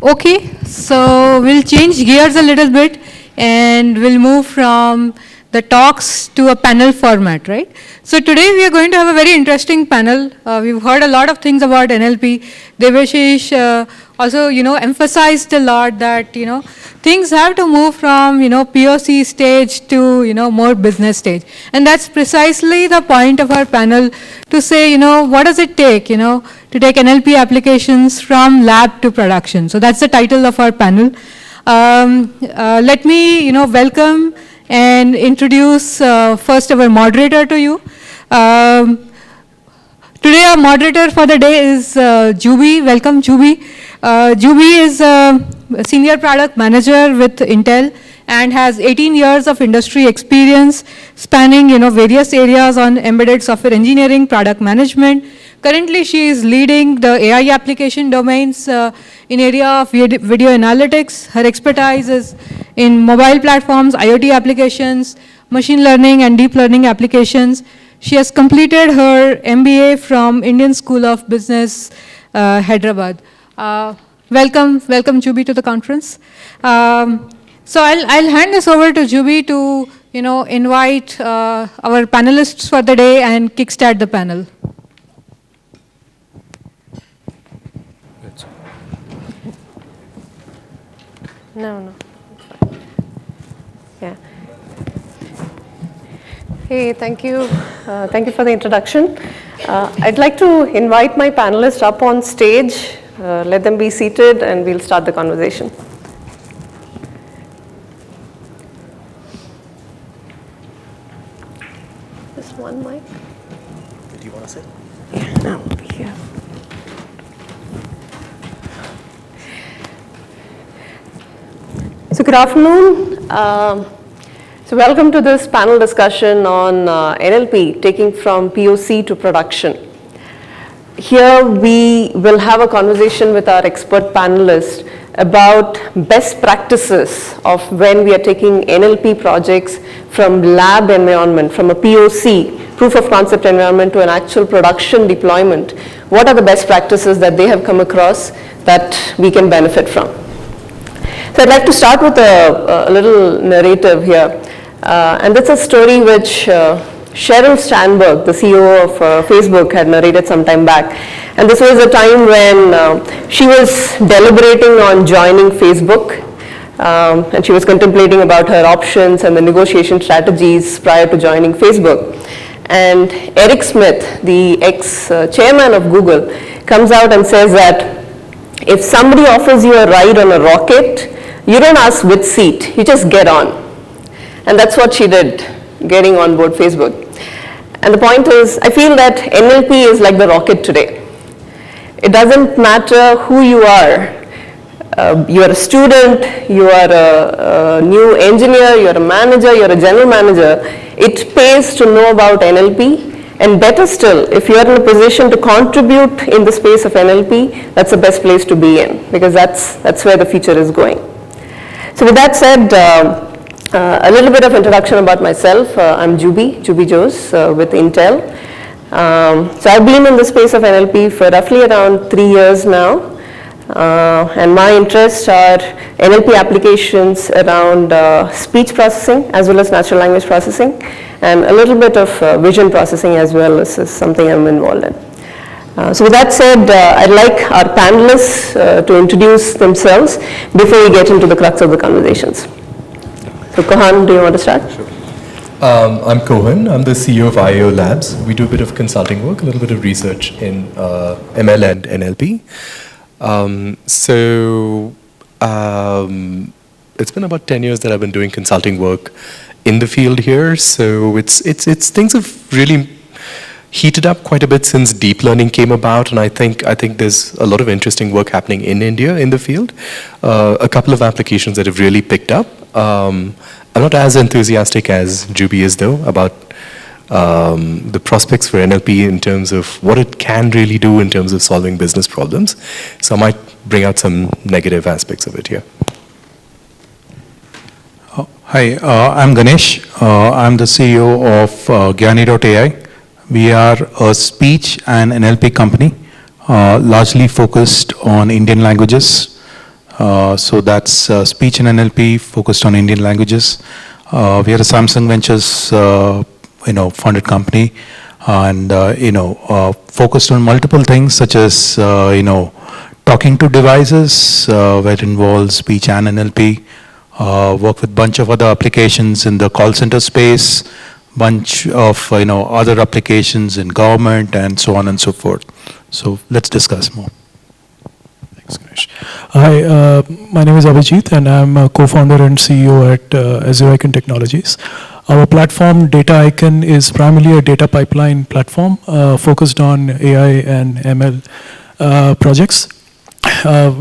Okay, so we'll change gears a little bit and we'll move from the talks to a panel format, right? So today we are going to have a very interesting panel. We've heard a lot of things about NLP. Devashish also, emphasized a lot that, things have to move from, POC stage to, more business stage. And that's precisely the point of our panel to say, what does it take, to take NLP applications from lab to production. So that's the title of our panel. Let me, welcome and introduce first our moderator to you. Today our moderator for the day is Juby. Welcome, Juby. Juby is a senior product manager with Intel and has 18 years of industry experience spanning, various areas on embedded software engineering, product management. Currently, she is leading the AI application domains in area of video analytics. Her expertise is in mobile platforms, IoT applications, machine learning and deep learning applications. She has completed her MBA from Indian School of Business, Hyderabad. Welcome, Juby, to the conference. So I'll hand this over to Juby to, invite our panelists for the day and kickstart the panel. No. Yeah. Hey, thank you. Thank you for the introduction. I'd like to invite my panelists up on stage. Let them be seated and we'll start the conversation. Just one mic. Do you want to sit? Yeah, no, here. So good afternoon. So welcome to this panel discussion on NLP, taking from POC to production. Here we will have a conversation with our expert panelists about best practices of when we are taking NLP projects from lab environment, from a POC, proof of concept environment, to an actual production deployment. What are the best practices that they have come across that we can benefit from? So I'd like to start with a little narrative here. And that's a story which Sheryl Sandberg, the CEO of Facebook, had narrated some time back. And this was a time when she was deliberating on joining Facebook. And she was contemplating about her options and the negotiation strategies prior to joining Facebook. And Eric Schmidt, the ex-chairman of Google, comes out and says that if somebody offers you a ride on a rocket, you don't ask which seat, you just get on. And that's what she did, getting on board Facebook. And the point is, I feel that NLP is like the rocket today. It doesn't matter who you are. You are a student, you are a new engineer, you are a manager, you are a general manager. It pays to know about NLP. And better still, if you are in a position to contribute in the space of NLP, that's the best place to be in, because that's where the future is going. So with that said, a little bit of introduction about myself. I'm Juby Jose with Intel. So I've been in the space of NLP for roughly around 3 years now. And my interests are NLP applications around speech processing as well as natural language processing, and a little bit of vision processing as well. This is something I'm involved in. So with that said, I'd like our panelists to introduce themselves before we get into the crux of the conversations. So Kohan, do you want to start? Sure. I'm Kohan. I'm the CEO of IO Labs. We do a bit of consulting work, a little bit of research in ML and NLP. It's been about 10 years that I've been doing consulting work in the field here. So it's things have really heated up quite a bit since deep learning came about, and I think there's a lot of interesting work happening in India in the field. A couple of applications that have really picked up. I'm not as enthusiastic as Juby is though about the prospects for NLP in terms of what it can really do in terms of solving business problems. So I might bring out some negative aspects of it here. Hi, I'm Ganesh. I'm the CEO of Gyani.ai. We are a speech and NLP company, largely focused on Indian languages. So that's speech and NLP focused on Indian languages. We are a Samsung Ventures, funded company, and focused on multiple things such as talking to devices, where it involves speech and NLP. Work with bunch of other applications in the call center space, bunch of other applications in government, and so on and so forth. So let's discuss more. Thanks, Ganesh. Hi, my name is Abhijit, and I'm a co-founder and CEO at Azure Icon Technologies. Our platform, Data Icon, is primarily a data pipeline platform focused on AI and ML projects.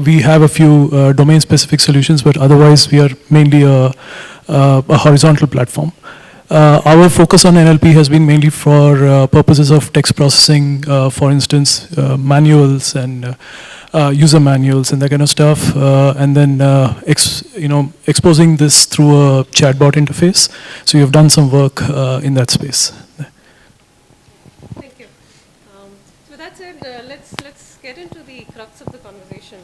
We have a few domain-specific solutions, but otherwise we are mainly a horizontal platform. Our focus on NLP has been mainly for purposes of text processing, for instance, manuals and user manuals and that kind of stuff, and then exposing this through a chatbot interface. So you've done some work in that space. Thank you. So with that said, let's get into the crux of the conversation.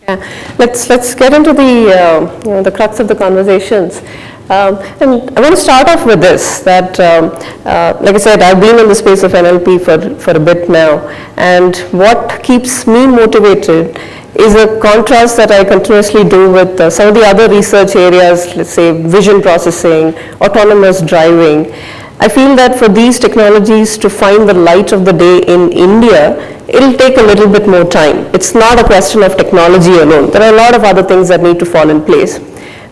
Yeah, let's get into the crux of the conversations. And I want to start off with this, that like I said, I've been in the space of NLP for a bit now, and what keeps me motivated is a contrast that I continuously do with some of the other research areas, let's say vision processing, autonomous driving. I feel that for these technologies to find the light of the day in India, it'll take a little bit more time. It's not a question of technology alone. There are a lot of other things that need to fall in place.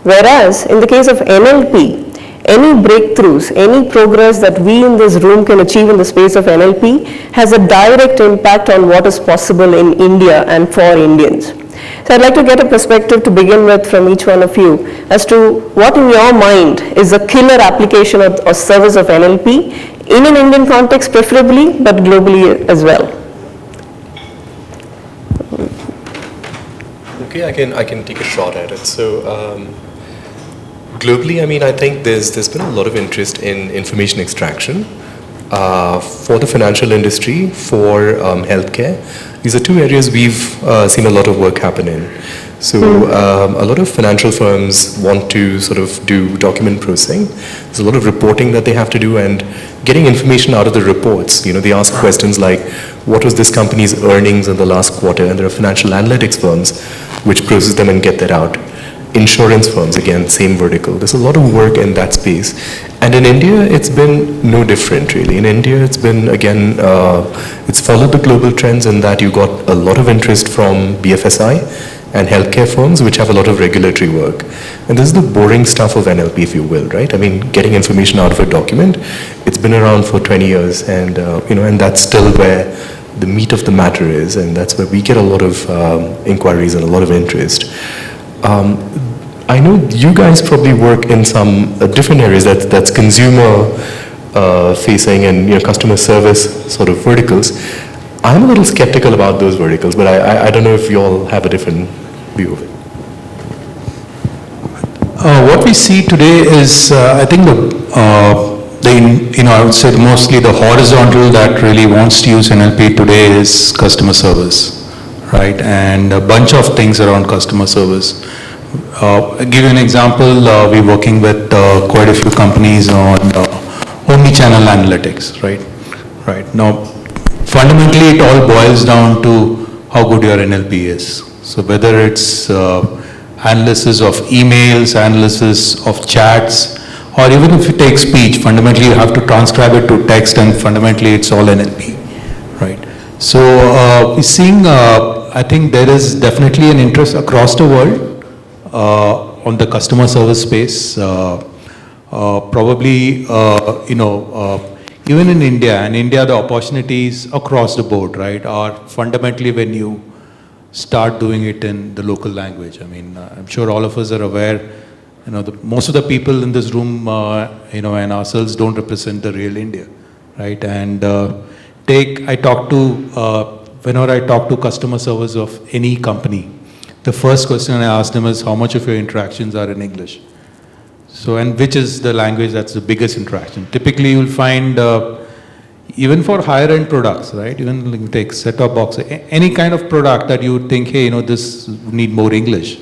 Whereas in the case of NLP, any breakthroughs, any progress that we in this room can achieve in the space of NLP has a direct impact on what is possible in India and for Indians. So I'd like to get a perspective to begin with from each one of you as to what in your mind is a killer application or service of NLP in an Indian context preferably, but globally as well. Okay, I can take a shot at it. So globally, I mean, I think there's been a lot of interest in information extraction for the financial industry, for healthcare. These are two areas we've seen a lot of work happen in. So a lot of financial firms want to sort of do document processing. There's a lot of reporting that they have to do and getting information out of the reports. They ask questions like, what was this company's earnings in the last quarter? And there are financial analytics firms which process them and get that out. Insurance firms, again, same vertical. There's a lot of work in that space. And in India, it's been no different, really. In India, it's been, again, it's followed the global trends in that you got a lot of interest from BFSI and healthcare firms, which have a lot of regulatory work. And this is the boring stuff of NLP, if you will, right? I mean, getting information out of a document, it's been around for 20 years, and, and that's still where the meat of the matter is, and that's where we get a lot of inquiries and a lot of interest. I know you guys probably work in some different areas that's consumer facing and customer service sort of verticals. I'm a little skeptical about those verticals, but I don't know if you all have a different view of it. What we see today is, I think I would say mostly the horizontal that really wants to use NLP today is customer service, right? And a bunch of things around customer service. I'll give you an example. We're working with quite a few companies on omni-channel analytics, right? Right. Now, fundamentally, it all boils down to how good your NLP is. So whether it's analysis of emails, analysis of chats, or even if you take speech, fundamentally you have to transcribe it to text, and fundamentally it's all NLP, right? So we're seeing, I think there is definitely an interest across the world on the customer service space. Probably, even in India, the opportunities across the board, right, are fundamentally when you start doing it in the local language. I mean, I'm sure all of us are aware, most of the people in this room, and ourselves don't represent the real India, right? And whenever I talk to customer service of any company, the first question I ask them is how much of your interactions are in English? So, and which is the language that's the biggest interaction? Typically, you'll find even for higher end products, right? Even like take set-top box, any kind of product that you would think, hey, this need more English.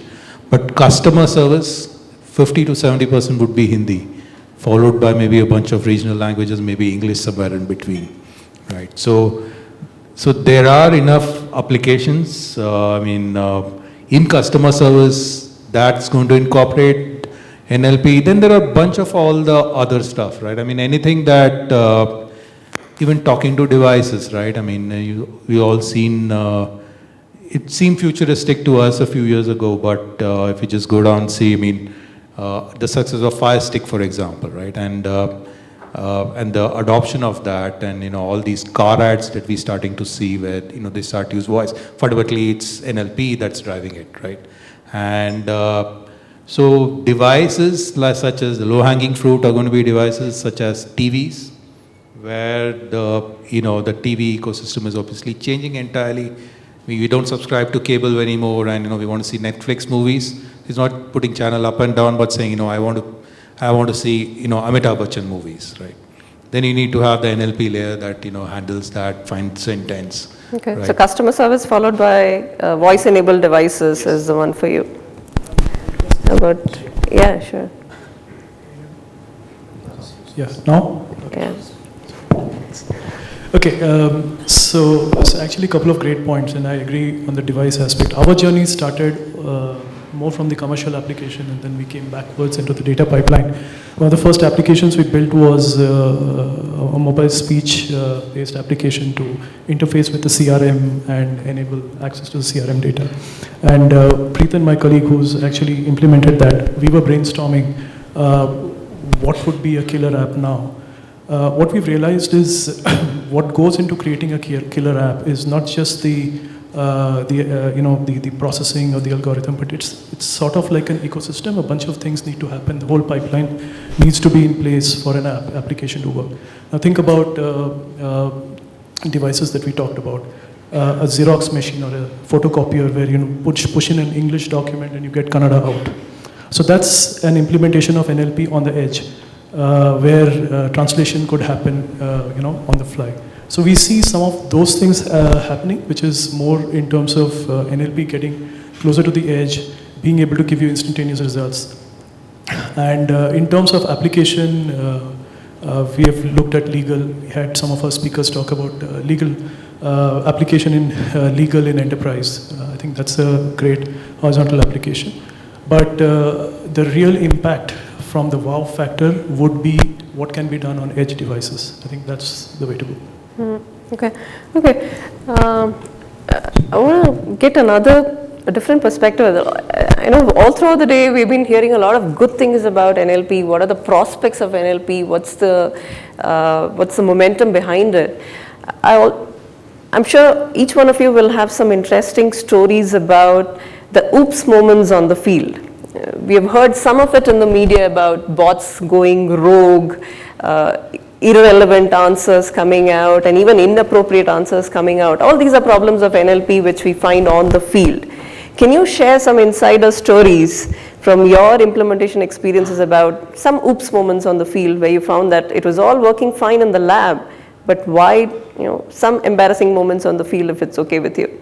But customer service, 50 to 70% would be Hindi, followed by maybe a bunch of regional languages, maybe English somewhere in between, right? So there are enough applications, in customer service that's going to incorporate NLP. Then there are a bunch of all the other stuff, right? Anything that, even talking to devices, right? We all seen, it seemed futuristic to us a few years ago, but if you just go down and see, the success of Fire Stick, for example, right? And the adoption of that, and all these car ads that we're starting to see where they start to use voice. Fundamentally, it's NLP that's driving it, right? And so devices such as the low-hanging fruit are going to be devices such as TVs, where the TV ecosystem is obviously changing entirely. We don't subscribe to cable anymore, and we want to see Netflix movies. It's not putting channel up and down, but saying I want to see Amitabh Bachchan movies, right? Then you need to have the NLP layer that handles that, finds intents. Okay, right? so customer service followed by voice-enabled devices is the one for you. Yeah, sure. Yeah, now? Yeah. Okay, so actually a couple of great points, and I agree on the device aspect. Our journey started more from the commercial application, and then we came backwards into the data pipeline. One of the first applications we built was a mobile speech-based application to interface with the CRM and enable access to the CRM data. And Preethan, my colleague who's actually implemented that, we were brainstorming what would be a killer app now. What we've realized is what goes into creating a killer app is not just the processing of the algorithm, but it's sort of like an ecosystem. A bunch of things need to happen. The whole pipeline needs to be in place for an application to work. Now think about devices that we talked about. A Xerox machine or a photocopier where push in an English document and you get Kannada out. So that's an implementation of NLP on the edge, where translation could happen, on the fly. So we see some of those things happening, which is more in terms of NLP getting closer to the edge, being able to give you instantaneous results. And in terms of application, we have looked at legal. We had some of our speakers talk about legal application in legal in enterprise. I think that's a great horizontal application. But the real impact from the wow factor would be what can be done on edge devices. I think that's the way to go. Okay. I want to get a different perspective. All throughout the day we've been hearing a lot of good things about NLP. What are the prospects of NLP? What's the momentum behind it? I'm sure each one of you will have some interesting stories about the oops moments on the field. We have heard some of it in the media about bots going rogue, irrelevant answers coming out, and even inappropriate answers coming out. All these are problems of NLP which we find on the field. Can you share some insider stories from your implementation experiences about some oops moments on the field where you found that it was all working fine in the lab, but why, some embarrassing moments on the field, if it's okay with you?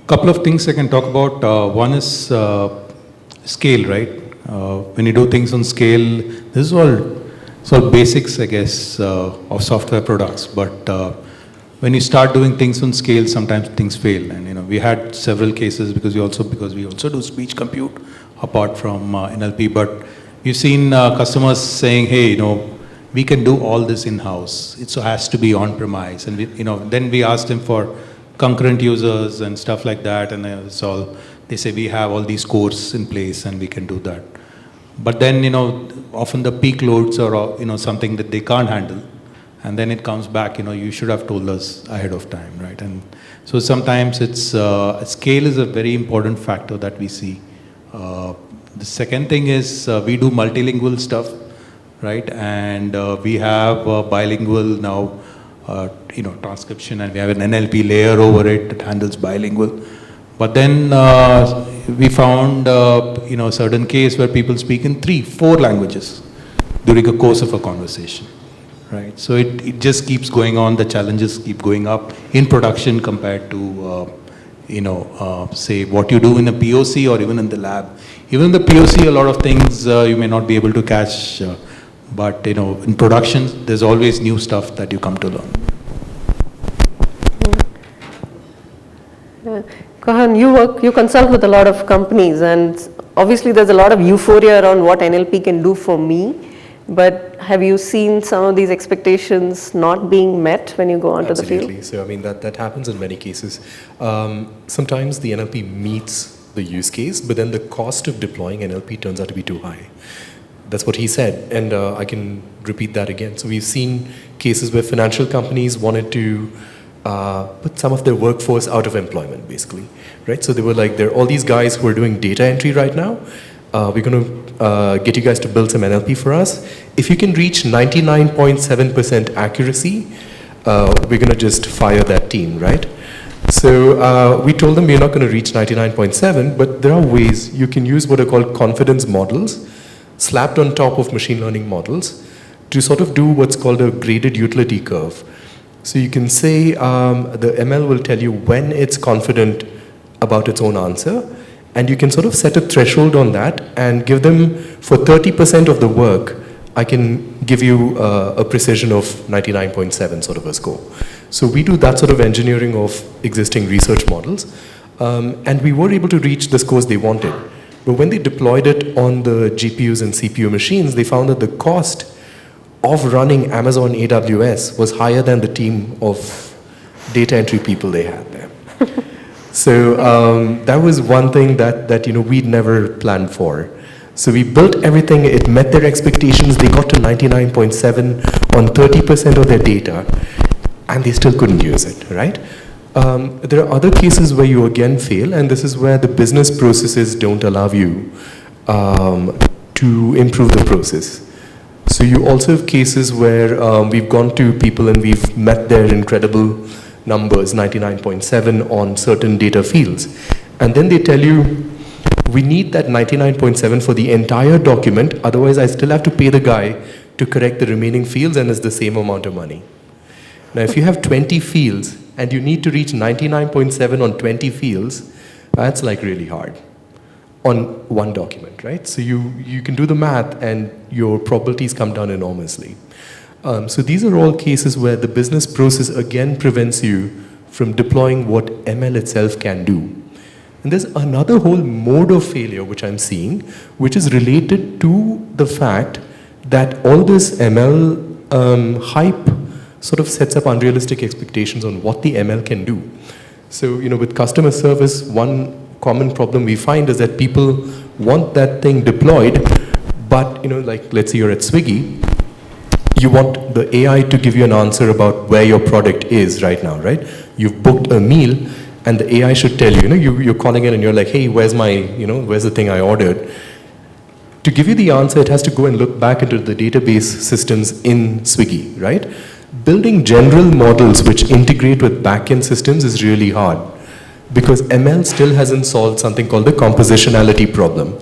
Couple of things I can talk about. One is scale, right? When you do things on scale, this is all basics, I guess, of software products. But when you start doing things on scale, sometimes things fail. And we had several cases because we also do speech compute apart from NLP. But we've seen customers saying, hey, we can do all this in-house. It has to be on-premise. And then we asked them for concurrent users and stuff like that, and it's all, they say we have all these cores in place and we can do that. But then, often the peak loads are, something that they can't handle, and then it comes back, you should have told us ahead of time, right? And so sometimes it's, scale is a very important factor that we see. The second thing is we do multilingual stuff, right? And we have bilingual now, transcription, and we have an NLP layer over it that handles bilingual. But then we found, a certain case where people speak in 3-4 languages, during a course of a conversation, right? So it just keeps going on, the challenges keep going up in production compared to, say what you do in a POC or even in the lab. Even in the POC, a lot of things you may not be able to catch, but in production, there's always new stuff that you come to learn. Kahan, you consult with a lot of companies, and obviously there's a lot of euphoria around what NLP can do for me, but have you seen some of these expectations not being met when you go onto the field? Absolutely. So, I mean, that happens in many cases. Sometimes the NLP meets the use case, but then the cost of deploying NLP turns out to be too high. That's what he said, and I can repeat that again. So we've seen cases where financial companies wanted to put some of their workforce out of employment, basically, right? So they were like, there are all these guys who are doing data entry right now. We're going to get you guys to build some NLP for us. If you can reach 99.7% accuracy, we're going to just fire that team, right? So we told them we're not going to reach 99.7, but there are ways you can use what are called confidence models slapped on top of machine learning models to sort of do what's called a graded utility curve. So you can say the ML will tell you when it's confident about its own answer, and you can sort of set a threshold on that and give them, for 30% of the work, I can give you a precision of 99.7 sort of a score. So we do that sort of engineering of existing research models, and we were able to reach the scores they wanted. But when they deployed it on the GPUs and CPU machines, they found that the cost of running Amazon AWS was higher than the team of data entry people they had there. So that was one thing that we'd never planned for. So we built everything, it met their expectations, they got to 99.7 on 30% of their data, and they still couldn't use it, right? There are other cases where you again fail, and this is where the business processes don't allow you to improve the process. So you also have cases where we've gone to people and we've met their incredible numbers, 99.7 on certain data fields. And then they tell you, we need that 99.7 for the entire document, otherwise I still have to pay the guy to correct the remaining fields, and it's the same amount of money. Now if you have 20 fields and you need to reach 99.7 on 20 fields, that's like really hard on one document, right? So you can do the math and your probabilities come down enormously. So these are all cases where the business process again prevents you from deploying what ML itself can do. And there's another whole mode of failure which I'm seeing, which is related to the fact that all this ML hype sort of sets up unrealistic expectations on what the ML can do. So, with customer service, one common problem we find is that people want that thing deployed, but, like let's say you're at Swiggy, you want the AI to give you an answer about where your product is right now, right? You've booked a meal, and the AI should tell you, you're calling it and you're like, hey, where's the thing I ordered? To give you the answer, it has to go and look back into the database systems in Swiggy, right? Building general models which integrate with backend systems is really hard because ML still hasn't solved something called the compositionality problem.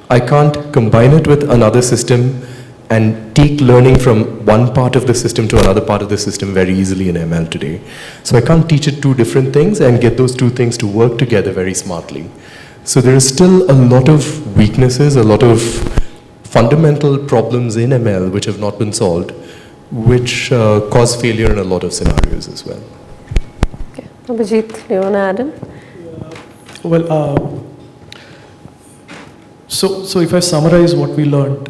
I can't combine it with another system and take learning from one part of the system to another part of the system very easily in ML today. So I can't teach it two different things and get those two things to work together very smartly. So there is still a lot of weaknesses, a lot of fundamental problems in ML which have not been solved, which cause failure in a lot of scenarios as well. Okay. Abhijit, do you want to add in? Well, so if I summarize what we learned,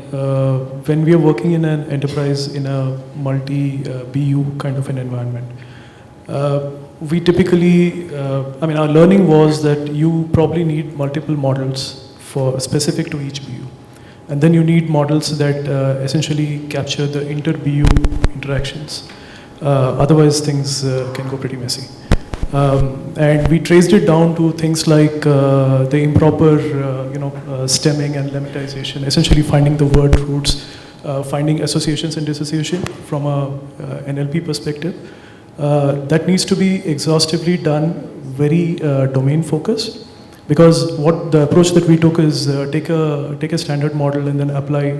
when we are working in an enterprise in a multi-BU kind of an environment, we typically, our learning was that you probably need multiple models for specific to each BU. And then you need models that essentially capture the inter-BU interactions. Otherwise, things can go pretty messy. And we traced it down to things like the improper, stemming and lemmatization, essentially finding the word roots, finding associations and dissociation from a NLP perspective. That needs to be exhaustively done, very domain focused. Because what the approach that we took is take a standard model and then apply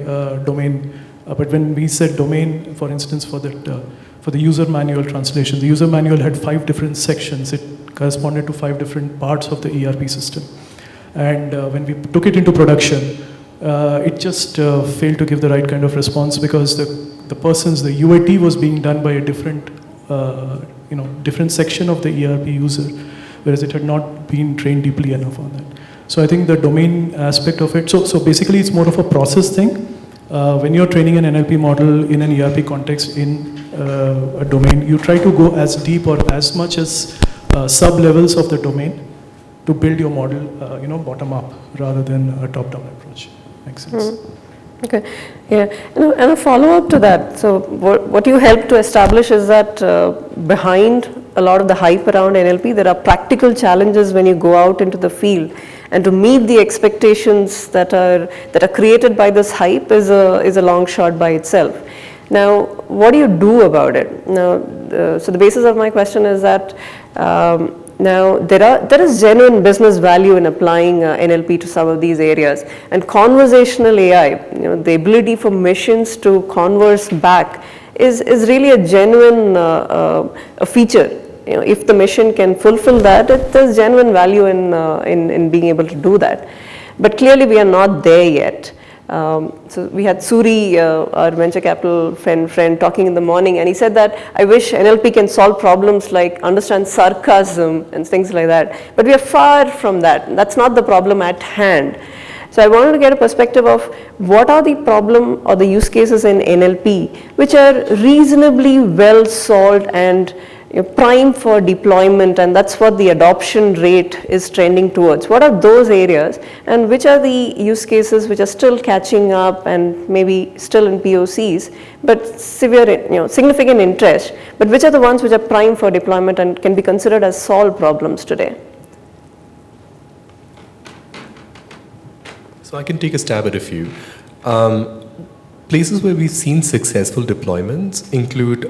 domain. But when we said domain, for instance, for the user manual translation, the user manual had 5 different sections. It corresponded to 5 different parts of the ERP system. And when we took it into production, it just failed to give the right kind of response because the UAT was being done by a different, different section of the ERP user, whereas it had not been trained deeply enough on that. So I think the domain aspect of it, so basically it's more of a process thing. When you're training an NLP model in an ERP context in a domain, you try to go as deep or as much as sub-levels of the domain to build your model, bottom up rather than a top-down approach. Makes sense. Okay, yeah, and a follow-up to that. So what you help to establish is that behind a lot of the hype around NLP, there are practical challenges when you go out into the field, and to meet the expectations that are created by this hype is a long shot by itself. Now, what do you do about it? Now, so the basis of my question is that now there is genuine business value in applying NLP to some of these areas, and conversational AI, the ability for machines to converse back is really a genuine a feature. If the machine can fulfill that, there's genuine value in being able to do that. But clearly we are not there yet. So we had Suri, our venture capital friend talking in the morning, and he said that I wish NLP can solve problems like understand sarcasm and things like that. But we are far from that. That's not the problem at hand. So I wanted to get a perspective of what are the problem or the use cases in NLP which are reasonably well solved and prime for deployment, and that's what the adoption rate is trending towards. What are those areas, and which are the use cases which are still catching up and maybe still in POCs, but significant interest, but which are the ones which are prime for deployment and can be considered as solved problems today? So I can take a stab at a few. Places where we've seen successful deployments include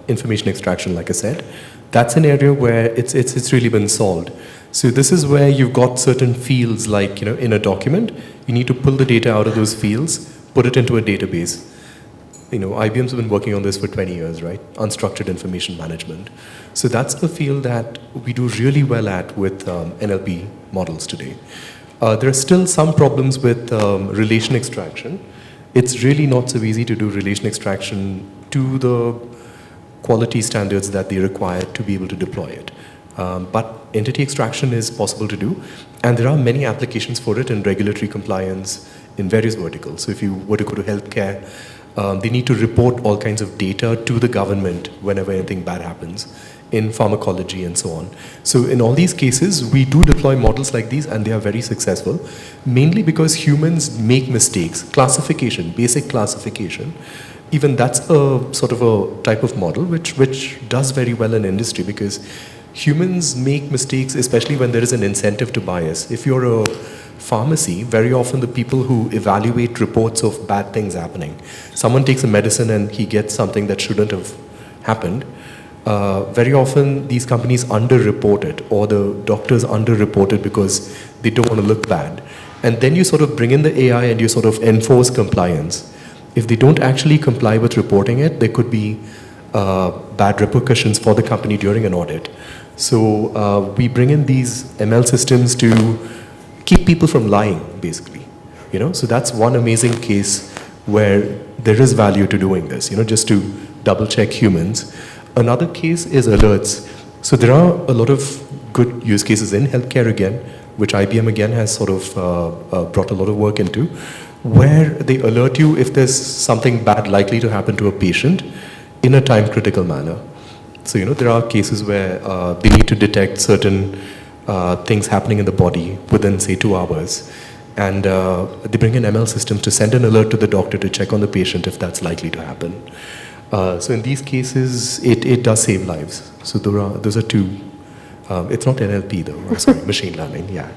information extraction, like I said. That's an area where it's really been solved. So this is where you've got certain fields, like in a document, you need to pull the data out of those fields, put it into a database. IBM's been working on this for 20 years, right? Unstructured information management. So that's the field that we do really well at with NLP models today. There are still some problems with relation extraction. It's really not so easy to do relation extraction to the quality standards that they require to be able to deploy it. But entity extraction is possible to do, and there are many applications for it in regulatory compliance in various verticals. So if you were to go to healthcare, they need to report all kinds of data to the government whenever anything bad happens, in pharmacology and so on. So in all these cases, we do deploy models like these, and they are very successful, mainly because humans make mistakes. Classification, basic classification, even that's a sort of a type of model which does very well in industry, because humans make mistakes, especially when there is an incentive to bias. If you're a pharmacy, very often the people who evaluate reports of bad things happening, someone takes a medicine and he gets something that shouldn't have happened, very often these companies underreport it, or the doctors underreport it because they don't want to look bad. And then you sort of bring in the AI and you sort of enforce compliance. If they don't actually comply with reporting it, there could be bad repercussions for the company during an audit. So we bring in these ML systems to keep people from lying, basically. So that's one amazing case where there is value to doing this, just to double check humans. Another case is alerts. So there are a lot of good use cases in healthcare again, which IBM again has sort of brought a lot of work into, where they alert you if there's something bad likely to happen to a patient in a time-critical manner. So there are cases where they need to detect certain things happening in the body within, say, 2 hours. And they bring in ML systems to send an alert to the doctor to check on the patient if that's likely to happen. So in these cases, it does save lives. So those are two. It's not NLP though, I'm sorry, machine learning, yeah.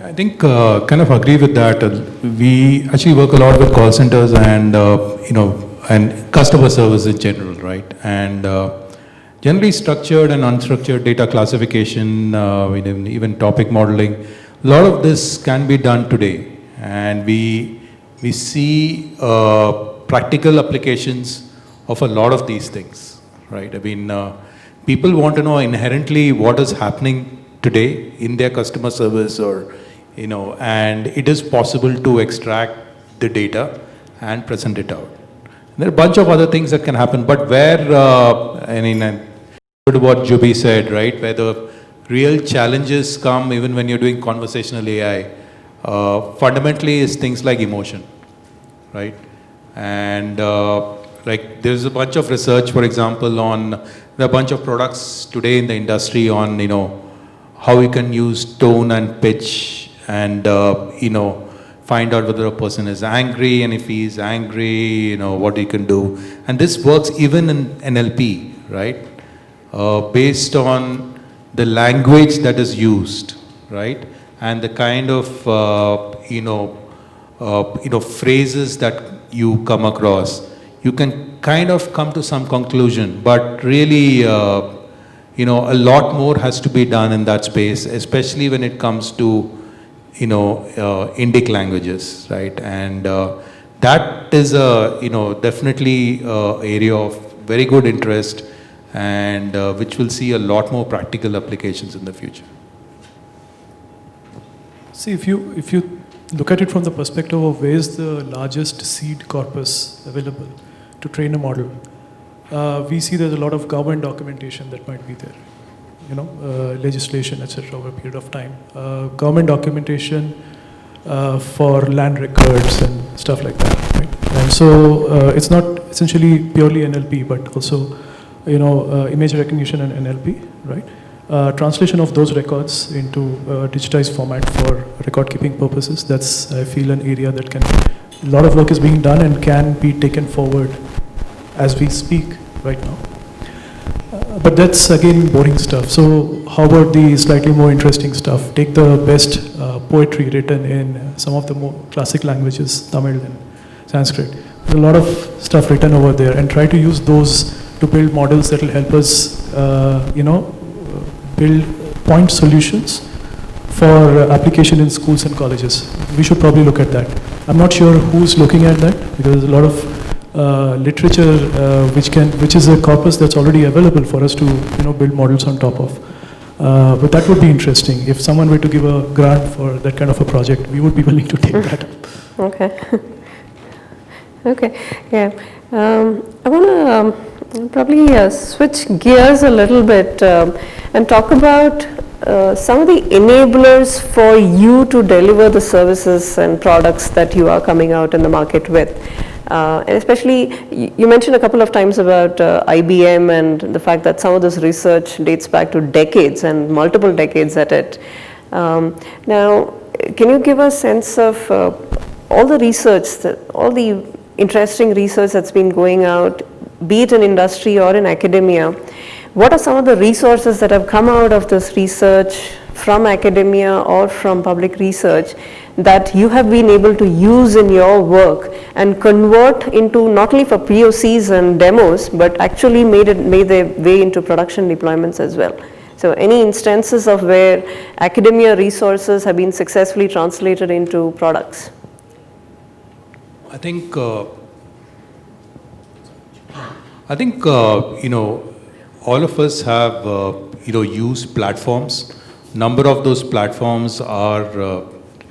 I think kind of agree with that. We actually work a lot with call centers and and customer service in general, right? And generally structured and unstructured data classification, even topic modeling. A lot of this can be done today, and we see practical applications of a lot of these things, right? I mean, people want to know inherently what is happening today in their customer service, or and it is possible to extract the data and present it out. There are a bunch of other things that can happen, but where, what Juby said, right, where the real challenges come even when you're doing conversational AI, fundamentally is things like emotion, right? And like there's a bunch of research, for example, there are a bunch of products today in the industry on, how you can use tone and pitch and, find out whether a person is angry, and if he is angry, what he can do. And this works even in NLP, right? Based on the language that is used, right? And the kind of, phrases that you come across, you can kind of come to some conclusion, but really, a lot more has to be done in that space, especially when it comes to Indic languages, right? And that is definitely area of very good interest, and which will see a lot more practical applications in the future. See, if you look at it from the perspective of where is the largest seed corpus available to train a model, we see there's a lot of government documentation that might be there. Legislation, etc., over a period of time. Government documentation for land records and stuff like that, right? And so it's not essentially purely NLP, but also, image recognition and NLP, right? Translation of those records into digitized format for record keeping purposes. That's, I feel, an area that a lot of work is being done and can be taken forward as we speak right now. But that's again boring stuff. So how about the slightly more interesting stuff? Take the best poetry written in some of the more classic languages, Tamil and Sanskrit. There's a lot of stuff written over there, and try to use those to build models that will help us, build point solutions for application in schools and colleges. We should probably look at that. I'm not sure who's looking at that, because there's a lot of literature which is a corpus that's already available for us to build models on top of. But that would be interesting. If someone were to give a grant for that kind of a project, we would be willing to take that up. Okay. Okay, yeah. I want to probably switch gears a little bit and talk about some of the enablers for you to deliver the services and products that you are coming out in the market with. And especially, you mentioned a couple of times about IBM and the fact that some of this research dates back to decades and multiple decades at it. Now, can you give a sense of all the research, all the interesting research that's been going out, be it in industry or in academia? What are some of the resources that have come out of this research from academia or from public research that you have been able to use in your work and convert into not only for POCs and demos, but actually made their way into production deployments as well? So any instances of where academia resources have been successfully translated into products? I think all of us have used platforms. Number of those platforms are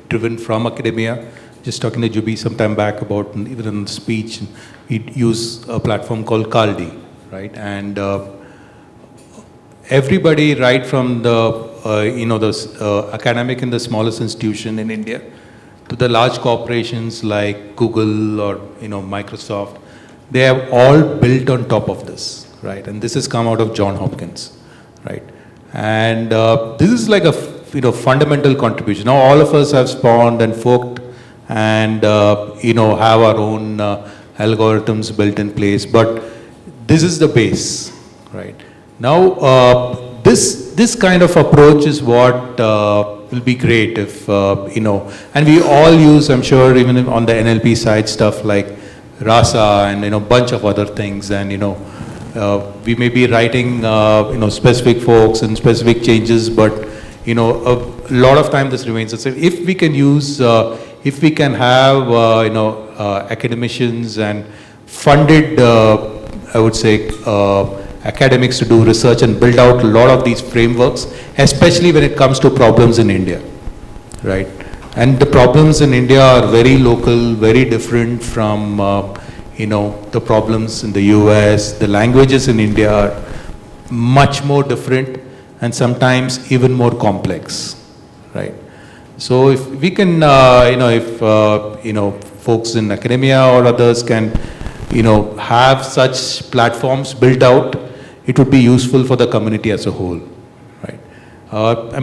driven from academia. Just talking to Juby some time back about, even in the speech, we use a platform called Kaldi, right? And everybody, right from the academic in the smallest institution in India to the large corporations like Google or Microsoft, they have all built on top of this, right? And this has come out of Johns Hopkins, right? And this is like a fundamental contribution. Now all of us have spawned and forked and have our own algorithms built in place, but this is the base, right? Now this kind of approach is what will be great if and we all use, I'm sure, even on the NLP side, stuff like Rasa and bunch of other things, and we may be writing, specific forks and specific changes, but, a lot of time this remains the same. If we can use, if we can have, academicians and funded, I would say, academics to do research and build out a lot of these frameworks, especially when it comes to problems in India, right? And the problems in India are very local, very different from, the problems in the US. The languages in India are much more different and sometimes even more complex, right? So if we can, folks in academia or others can, have such platforms built out, it would be useful for the community as a whole, right?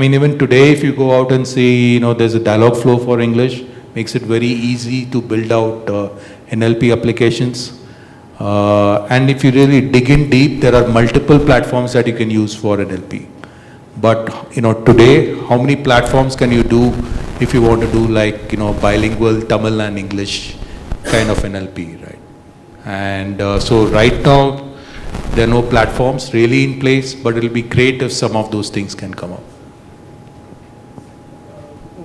Even today, if you go out and see, there's a dialog flow for English, makes it very easy to build out NLP applications. And if you really dig in deep, there are multiple platforms that you can use for NLP. But, today, how many platforms can you do if you want to do like, bilingual Tamil and English kind of NLP, right? And so right now, there are no platforms really in place, but it'll be great if some of those things can come up.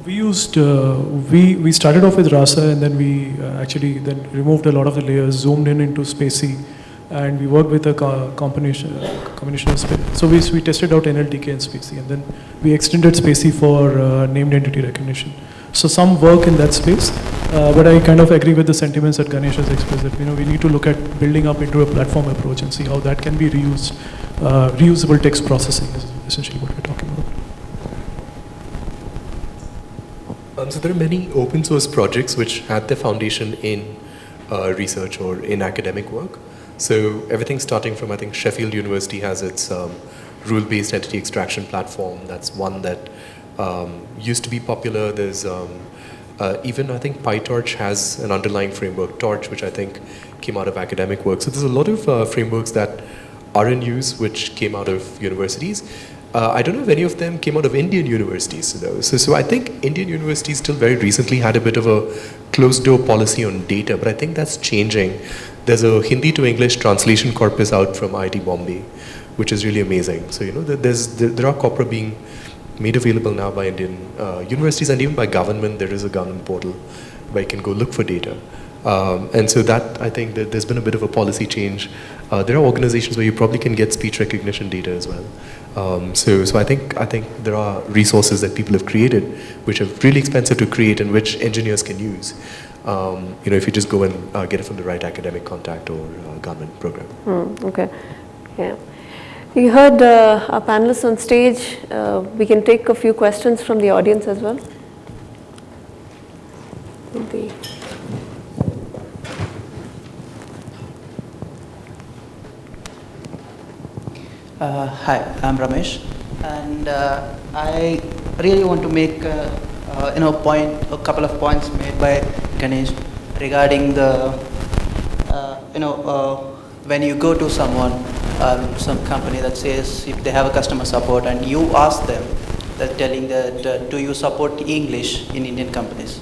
We used, we started off with Rasa, and then we actually then removed a lot of the layers, zoomed in into Spacey, and we worked with a combination of space. So we tested out NLTK and Spacey, and then we extended Spacey for named entity recognition. So some work in that space, but I kind of agree with the sentiments that Ganesh has expressed, that we need to look at building up into a platform approach and see how that can be reused. Reusable text processing is essentially what we're talking about. So there are many open source projects which had their foundation in research or in academic work. So everything starting from, I think, Sheffield University has its rule-based entity extraction platform. That's one that used to be popular. There's even, I think, PyTorch has an underlying framework, Torch, which I think came out of academic work. So there's a lot of frameworks that are in use which came out of universities. I don't know if any of them came out of Indian universities, though. So I think Indian universities still very recently had a bit of a closed-door policy on data, but I think that's changing. There's a Hindi to English translation corpus out from IIT Bombay, which is really amazing. So, there are corpora being made available now by Indian universities, and even by government. There is a government portal where you can go look for data. And so that, I think, that there's been a bit of a policy change. There are organizations where you probably can get speech recognition data as well. So I think there are resources that people have created which are really expensive to create and which engineers can use. If you just go and get it from the right academic contact or government program. Okay. Yeah. You heard our panelists on stage. We can take a few questions from the audience as well. Hi, I'm Ramesh, and I really want to make a couple of points made by Ganesh regarding the when you go to someone, some company that says if they have a customer support and you ask them, they're telling that do you support English in Indian companies,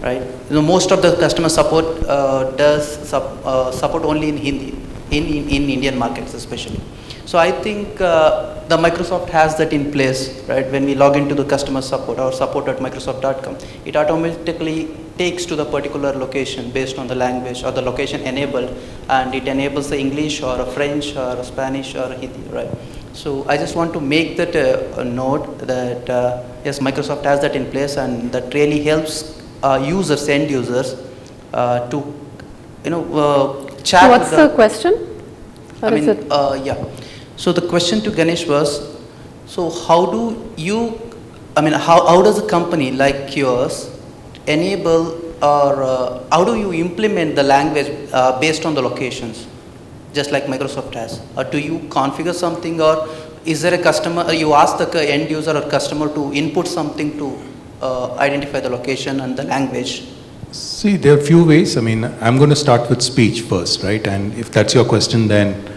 right? Most of the customer support does support only in Hindi in Indian markets especially. So I think the Microsoft has that in place, right? When we log into the customer support or support@microsoft.com, it automatically takes to the particular location based on the language or the location enabled, and it enables the English or a French or a Spanish or a Hindi, right? So I just want to make that a note that yes, Microsoft has that in place, and that really helps users, end users, to chat. So what's the question? Yeah. So the question to Ganesh was, so how do you, how does a company like yours enable or how do you implement the language based on the locations, just like Microsoft has? Or do you configure something, or is there a customer, you ask the end user or customer to input something to identify the location and the language? See, there are a few ways. I'm going to start with speech first, right? And if that's your question, then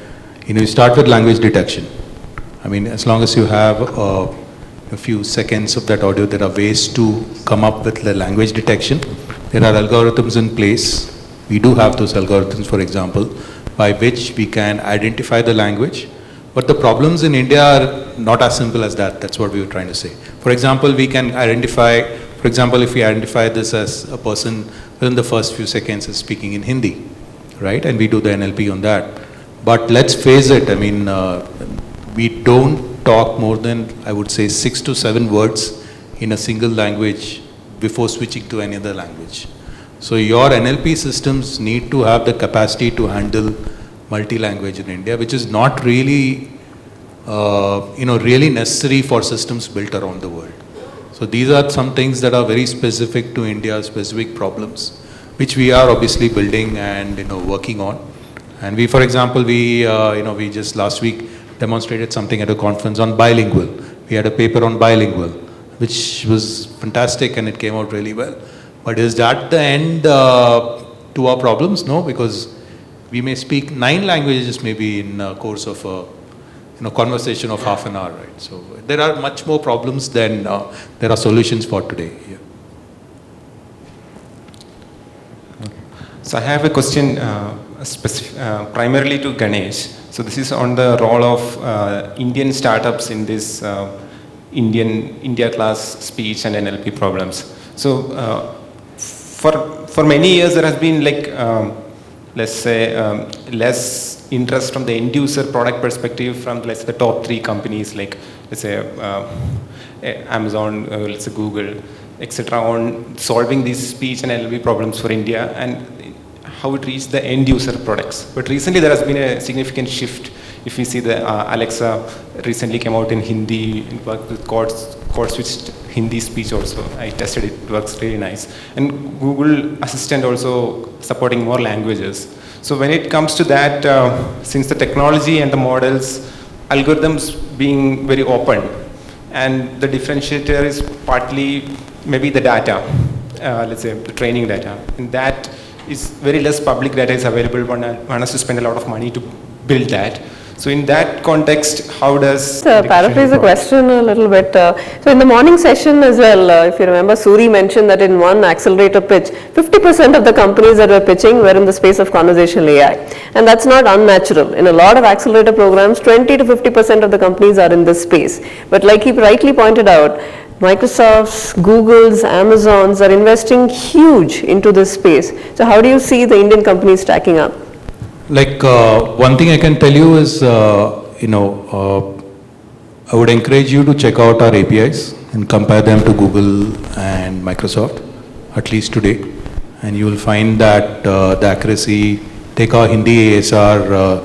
you start with language detection. As long as you have a few seconds of that audio, there are ways to come up with the language detection. There are algorithms in place. We do have those algorithms, for example, by which we can identify the language. But the problems in India are not as simple as that. That's what we were trying to say. For example, we can identify, for example, if we identify this as a person within the first few seconds is speaking in Hindi, right? And we do the NLP on that. But let's face it, I mean, we don't talk more than, I would say, 6 to 7 words in a single language before switching to any other language. So your NLP systems need to have the capacity to handle multi-language in India, which is not really, really necessary for systems built around the world. So these are some things that are very specific to India, specific problems, which we are obviously building and working on. And we, for example, we just last week demonstrated something at a conference on bilingual. We had a paper on bilingual, which was fantastic and it came out really well. But is that the end to our problems? No, because we may speak 9 languages maybe in a course of a conversation of half an hour, right? So there are much more problems than there are solutions for today. Yeah. So I have a question primarily to Ganesh. So this is on the role of Indian startups in this India class speech and NLP problems. So for many years there has been let's say less interest from the end user product perspective from let's say the top 3 companies like let's say Amazon, let's say Google, etc. on solving these speech and NLP problems for India and how it reaches the end user products. But recently there has been a significant shift. If we see the Alexa recently came out in Hindi, it worked with code switched Hindi speech also. I tested it, it works really nice. And Google Assistant also supporting more languages. So when it comes to that, since the technology and the models, algorithms being very open, and the differentiator is partly maybe the data, let's say the training data, and that is very less public data is available. One has to spend a lot of money to build that. So in that context, how does... Paraphrase the question a little bit. So in the morning session as well, if you remember, Suri mentioned that in one accelerator pitch, 50% of the companies that were pitching were in the space of conversational AI. And that's not unnatural. In a lot of accelerator programs, 20 to 50% of the companies are in this space. But like he rightly pointed out, Microsoft's, Google's, Amazon's are investing huge into this space. So how do you see the Indian companies stacking up? One thing I can tell you is, I would encourage you to check out our APIs and compare them to Google and Microsoft, at least today. And you will find that the accuracy, take our Hindi ASR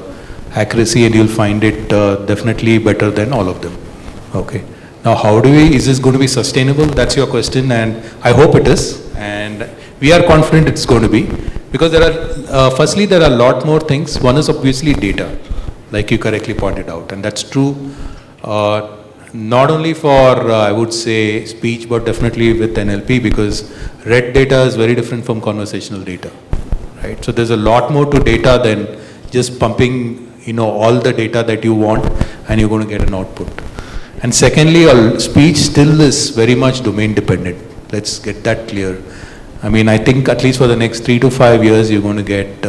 accuracy and you'll find it definitely better than all of them. Okay. Now, is this going to be sustainable? That's your question, and I hope it is. And we are confident it's going to be. Because there are, firstly, there are a lot more things. One is obviously data, like you correctly pointed out. And that's true not only for, I would say, speech, but definitely with NLP, because red data is very different from conversational data, right? So there's a lot more to data than just pumping, all the data that you want and you're going to get an output. And secondly, speech still is very much domain dependent. Let's get that clear. I mean, I think at least for the next 3 to 5 years, you're going to get,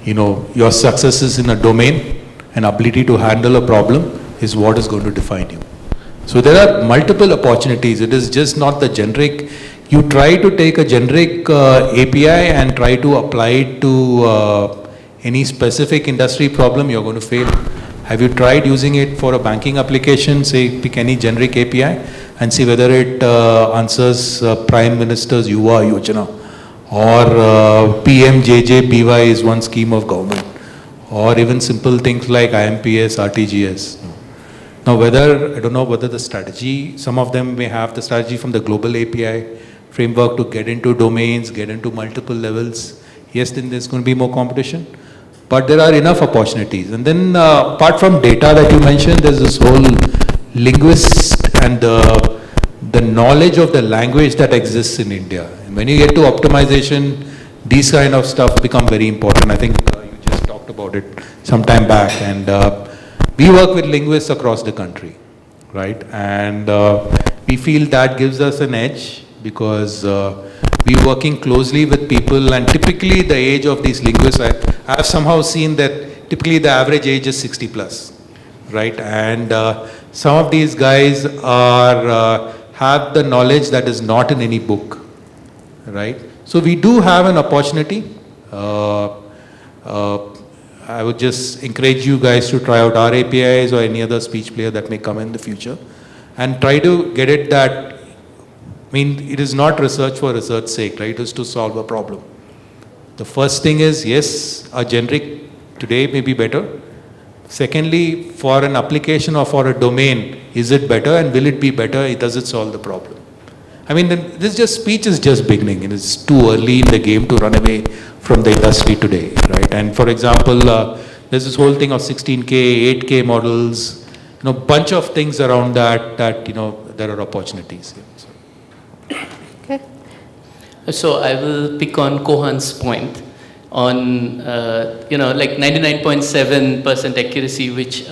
your successes in a domain and ability to handle a problem is what is going to define you. So there are multiple opportunities. It is just not the generic. You try to take a generic API and try to apply it to any specific industry problem, you're going to fail. Have you tried using it for a banking application? Say, pick any generic API and see whether it answers Prime Minister's Yuva Yojana or PMJJBY is one scheme of government, or even simple things like IMPS, RTGS. Now, I don't know whether the strategy, some of them may have the strategy from the global API framework to get into domains, get into multiple levels. Yes, then there's going to be more competition. But there are enough opportunities. And then apart from data that you mentioned, there's this whole linguist and the knowledge of the language that exists in India. And when you get to optimization, these kind of stuff become very important. I think you just talked about it some time back. And we work with linguists across the country, right? And we feel that gives us an edge because we're working closely with people, and typically the age of these linguists, I've somehow seen that typically the average age is 60 plus, right? And some of these guys are have the knowledge that is not in any book, right? So we do have an opportunity. I would just encourage you guys to try out our APIs or any other speech player that may come in the future and try to get it that, I mean, it is not research for research's sake, right? It is to solve a problem. The first thing is, yes, a generic today may be better. Secondly, for an application or for a domain, is it better and will it be better? Does it solve the problem? I mean, this just speech is just beginning. It is too early in the game to run away from the industry today, right? And for example, there's this whole thing of 16K, 8K models, bunch of things around that, there are opportunities. Okay. So I will pick on Kohan's point on, like 99.7% accuracy, which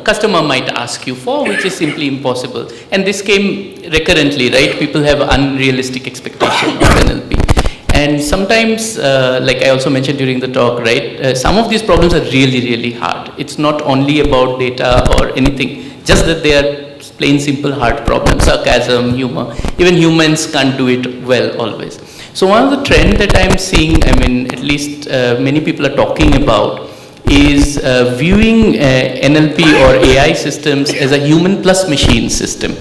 customer might ask you for, which is simply impossible. And this came recurrently, right? People have unrealistic expectation of NLP. And sometimes, like I also mentioned during the talk, right, some of these problems are really, really hard. It's not only about data or anything, just that they are plain simple hard problems, sarcasm, humor. Even humans can't do it well always. So one of the trends that I'm seeing, I mean, at least many people are talking about, is viewing NLP or AI systems as a human plus machine system.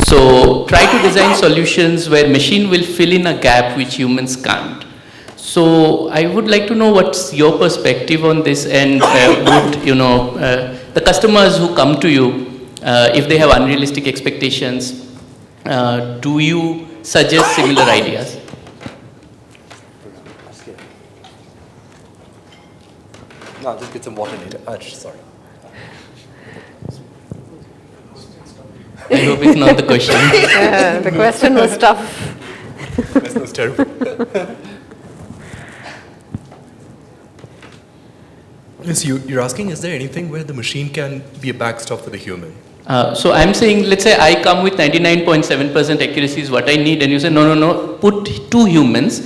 So try to design solutions where machine will fill in a gap which humans can't. So I would like to know what's your perspective on this, and would the customers who come to you, if they have unrealistic expectations, do you suggest similar ideas? No, just get some water later. Sorry. I hope it's not the question. The question was tough. That was terrible. Yes, you're asking, is there anything where the machine can be a backstop for the human? So I'm saying, let's say I come with 99.7% accuracy is what I need, and you say, no, put 2 humans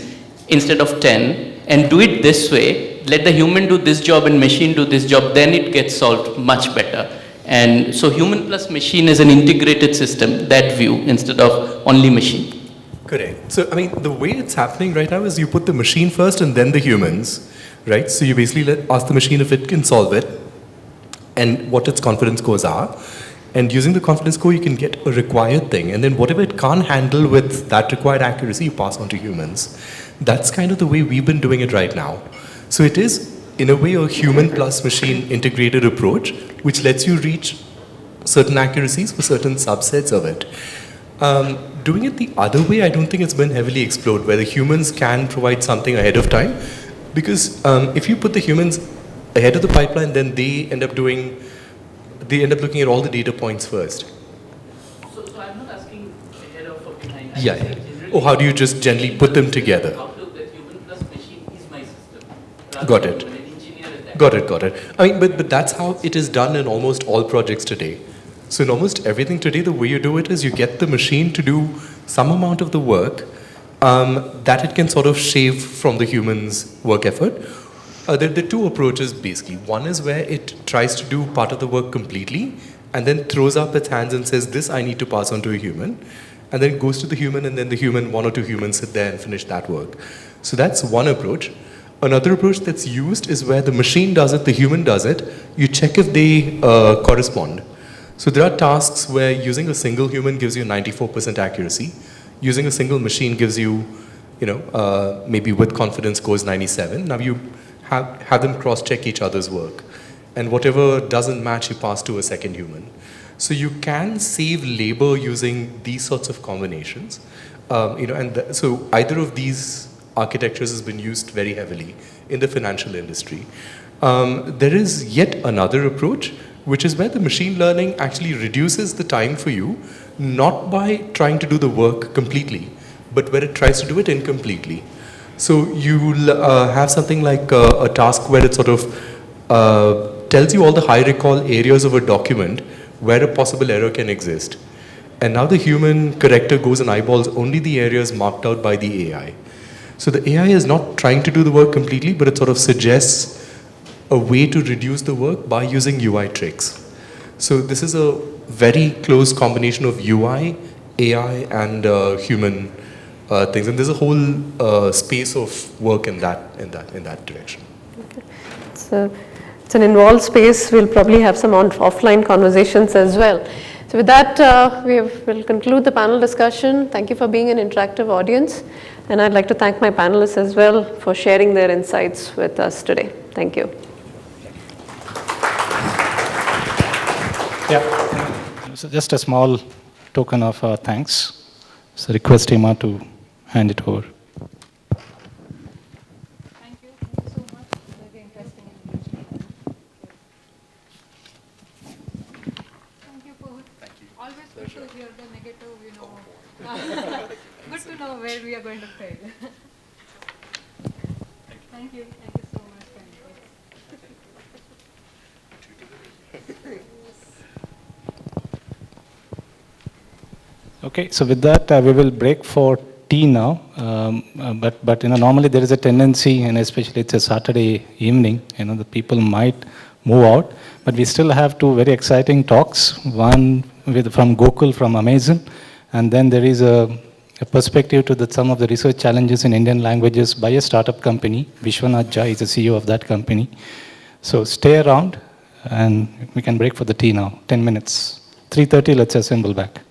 instead of 10 and do it this way. Let the human do this job and machine do this job, then it gets solved much better. And so human plus machine is an integrated system, that view, instead of only machine. Correct. So, I mean, the way it's happening right now is you put the machine first and then the humans, right? So you basically ask the machine if it can solve it and what its confidence scores are. And using the confidence score, you can get a required thing. And then whatever it can't handle with that required accuracy, you pass on to humans. That's kind of the way we've been doing it right now. So it is, in a way, a human plus machine integrated approach, which lets you reach certain accuracies for certain subsets of it. Doing it the other way, I don't think it's been heavily explored, where the humans can provide something ahead of time. Because if you put the humans ahead of the pipeline, then they end up looking at all the data points first. So I'm not asking ahead of 49. Yeah. Or how do you just generally put them together? That human plus machine is my system. Got it. Got it. I mean, but that's how it is done in almost all projects today. So in almost everything today, the way you do it is you get the machine to do some amount of the work that it can sort of shave from the human's work effort. There are 2 approaches basically. One is where it tries to do part of the work completely and then throws up its hands and says, this I need to pass on to a human. And then it goes to the human, and then the human, 1 or 2 humans sit there and finish that work. So that's one approach. Another approach that's used is where the machine does it, the human does it. You check if they correspond. So there are tasks where using a single human gives you 94% accuracy. Using a single machine gives you, maybe with confidence scores 97. Now you have them cross-check each other's work. And whatever doesn't match, you pass to a second human. So you can save labor using these sorts of combinations. So either of these architectures has been used very heavily in the financial industry. There is yet another approach, which is where the machine learning actually reduces the time for you, not by trying to do the work completely, but where it tries to do it incompletely. So you'll have something like a task where it sort of tells you all the high recall areas of a document where a possible error can exist. And now the human corrector goes and eyeballs only the areas marked out by the AI. So the AI is not trying to do the work completely, but it sort of suggests a way to reduce the work by using UI tricks. So this is a very close combination of UI, AI, and human things, and there's a whole space of work in that direction. It's an involved space. We'll probably have some offline conversations as well. So with that, we'll conclude the panel discussion. Thank you for being an interactive audience. And I'd like to thank my panelists as well for sharing their insights with us today. Thank you. Yeah. So just a small token of thanks. So request Hema to hand it over. Thank you so much. Very interesting. Thank you, Paul. Thank you. Always good to hear the negative, Good to know where we are going to fail. Thank you. Thank you so much. Okay, so with that, we will break for tea now. But normally there is a tendency, and especially it's a Saturday evening, the people might move out. But we still have two very exciting talks. One from Gokul from Amazon, and then there is a perspective to some of the research challenges in Indian languages by a startup company. Vishwanath Jha is the CEO of that company. So stay around, and we can break for the tea now. 10 minutes. 3:30, let's assemble back.